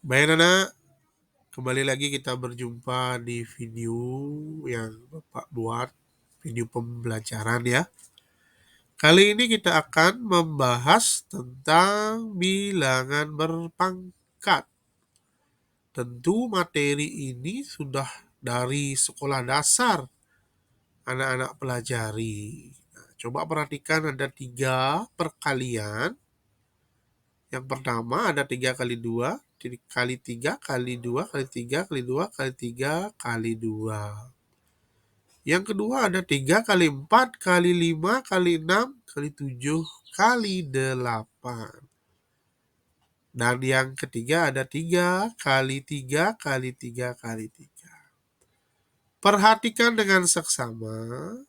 Baik anak, kembali lagi kita berjumpa di video yang Bapak buat, video pembelajaran ya. Kali ini kita akan membahas tentang bilangan berpangkat. Tentu materi ini sudah dari sekolah dasar anak-anak pelajari. Nah, coba perhatikan ada 3 perkalian. Yang pertama ada 3 kali 2, kali 3, kali 2, kali 3, kali 2, kali 3, kali 2. Yang kedua ada 3 kali 4, kali 5, kali 6, kali 7, kali 8. Dan yang ketiga ada 3 kali 3, kali 3, kali 3. Perhatikan dengan seksama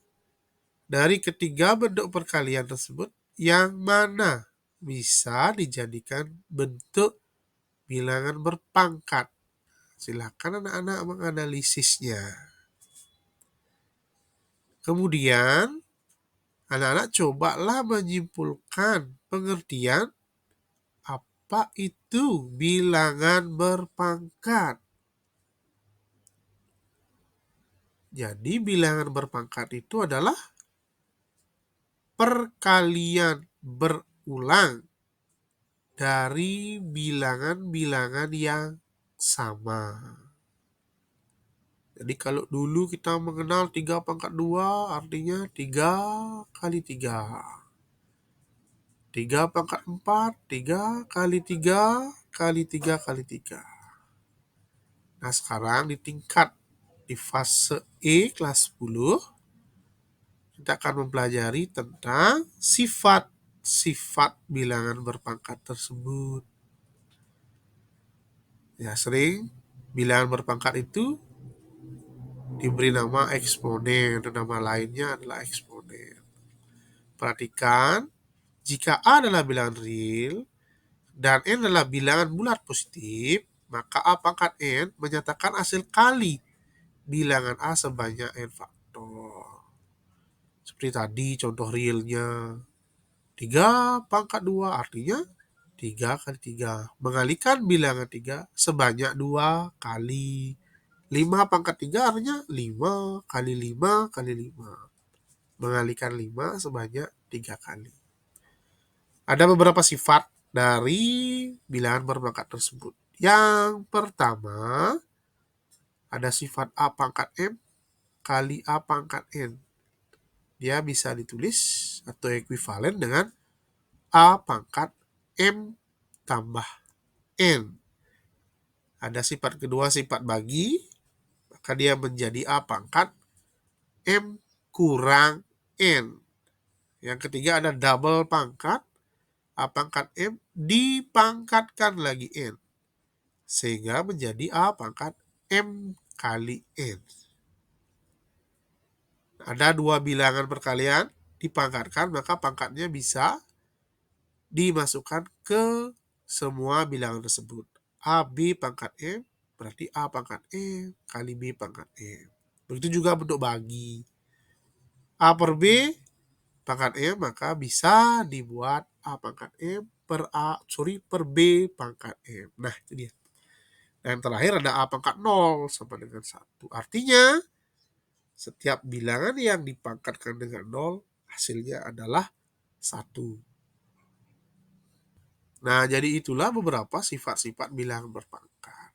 dari ketiga bentuk perkalian tersebut yang mana bisa dijadikan bentuk bilangan berpangkat. Silakan anak-anak menganalisisnya. Kemudian, anak-anak cobalah menyimpulkan pengertian apa itu bilangan berpangkat. Jadi, bilangan berpangkat itu adalah perkalian berulang dari bilangan-bilangan yang sama. Jadi kalau dulu kita mengenal 3 pangkat 2 artinya 3 kali 3. 3 pangkat 4, 3 kali 3 kali 3 kali 3. Nah sekarang di fase E kelas 10, kita akan mempelajari tentang sifat-sifat bilangan berpangkat tersebut. Ya sering bilangan berpangkat itu diberi nama eksponen, dan nama lainnya adalah eksponen. Perhatikan, jika A adalah bilangan real dan N adalah bilangan bulat positif, maka A pangkat N menyatakan hasil kali bilangan A sebanyak N faktor. Seperti tadi contoh realnya. 3 pangkat 2 artinya 3 kali 3. Mengalikan bilangan 3 sebanyak 2 kali. 5 pangkat 3 artinya 5 kali 5 kali 5. Mengalikan 5 sebanyak 3 kali. Ada beberapa sifat dari bilangan berpangkat tersebut. Yang pertama, ada sifat A pangkat M kali A pangkat N. Dia bisa ditulis atau ekuivalen dengan A pangkat M tambah N. Ada sifat kedua, sifat bagi, maka dia menjadi A pangkat M kurang N. Yang ketiga ada double pangkat, A pangkat M dipangkatkan lagi N. Sehingga menjadi A pangkat M kali N. Ada 2 bilangan perkalian dipangkatkan, maka pangkatnya bisa dimasukkan ke semua bilangan tersebut. AB pangkat M berarti A pangkat M kali B pangkat M. Begitu juga bentuk bagi. A per B pangkat M maka bisa dibuat A pangkat M per B pangkat M. Nah, itu dia. Dan terakhir ada A pangkat 0 sama dengan 1. Artinya, setiap bilangan yang dipangkatkan dengan 0, hasilnya adalah 1. Nah, jadi itulah beberapa sifat-sifat bilangan berpangkat.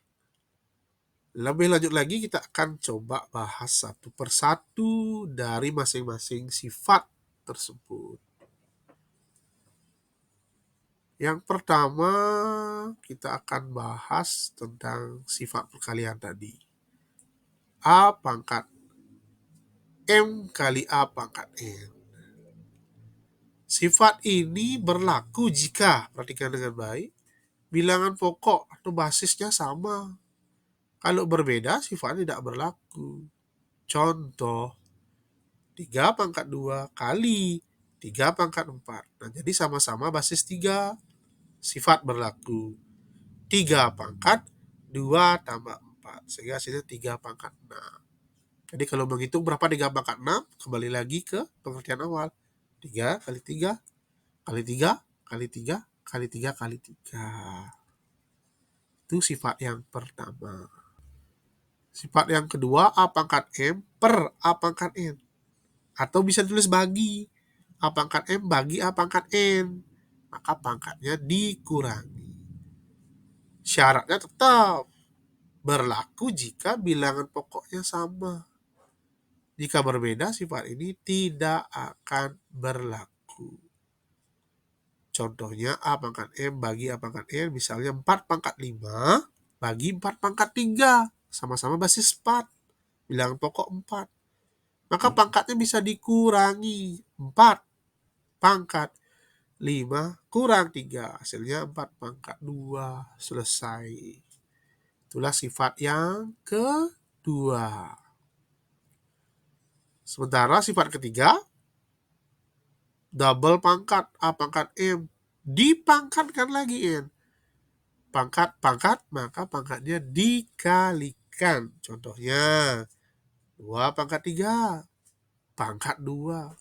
Lebih lanjut lagi, kita akan coba bahas satu persatu dari masing-masing sifat tersebut. Yang pertama, kita akan bahas tentang sifat perkalian tadi. A pangkat M kali A pangkat N. Sifat ini berlaku jika, perhatikan dengan baik, bilangan pokok atau basisnya sama. Kalau berbeda, sifatnya tidak berlaku. Contoh, 3 pangkat 2 kali 3 pangkat 4. Nah, jadi sama-sama basis 3. Sifat berlaku. 3 pangkat 2 tambah 4. Sehingga hasilnya 3 pangkat 6. Jadi kalau menghitung berapa 3 pangkat 6, kembali lagi ke pengertian awal. 3 kali 3 kali 3 kali 3 kali 3 kali 3. Itu sifat yang pertama. Sifat yang kedua, A pangkat M per A pangkat N. Atau bisa tulis bagi. A pangkat M bagi A pangkat N. Maka pangkatnya dikurangi. Syaratnya tetap berlaku jika bilangan pokoknya sama. Jika berbeda, sifat ini tidak akan berlaku. Contohnya A pangkat M bagi A pangkat N, misalnya 4 pangkat 5 bagi 4 pangkat 3. Sama-sama basis 4. Bilangan pokok 4. Maka pangkatnya bisa dikurangi. 4 pangkat 5 kurang 3. Hasilnya 4 pangkat 2. Selesai. Itulah sifat yang kedua. Sementara sifat ketiga, double pangkat A pangkat M. Dipangkatkan lagi N. Pangkat, maka pangkatnya dikalikan. Contohnya, 2 pangkat 3. Pangkat 2.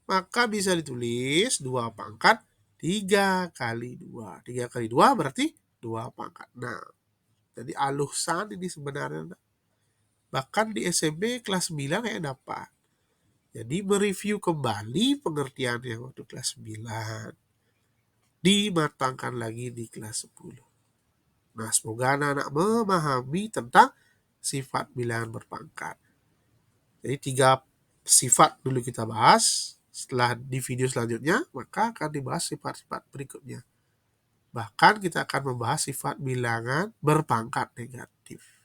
Maka bisa ditulis 2 pangkat 3 kali 2. 3 kali 2 berarti 2 pangkat 6. Jadi alusan ini sebenarnya. Bahkan di SMP kelas 9 ya dapat. Jadi mereview kembali pengertiannya waktu kelas 9. Dimatangkan lagi di kelas 10. Nah, semoga anak-anak memahami tentang sifat bilangan berpangkat. Jadi 3 sifat dulu kita bahas. Setelah di video selanjutnya, maka akan dibahas sifat-sifat berikutnya. Bahkan kita akan membahas sifat bilangan berpangkat negatif.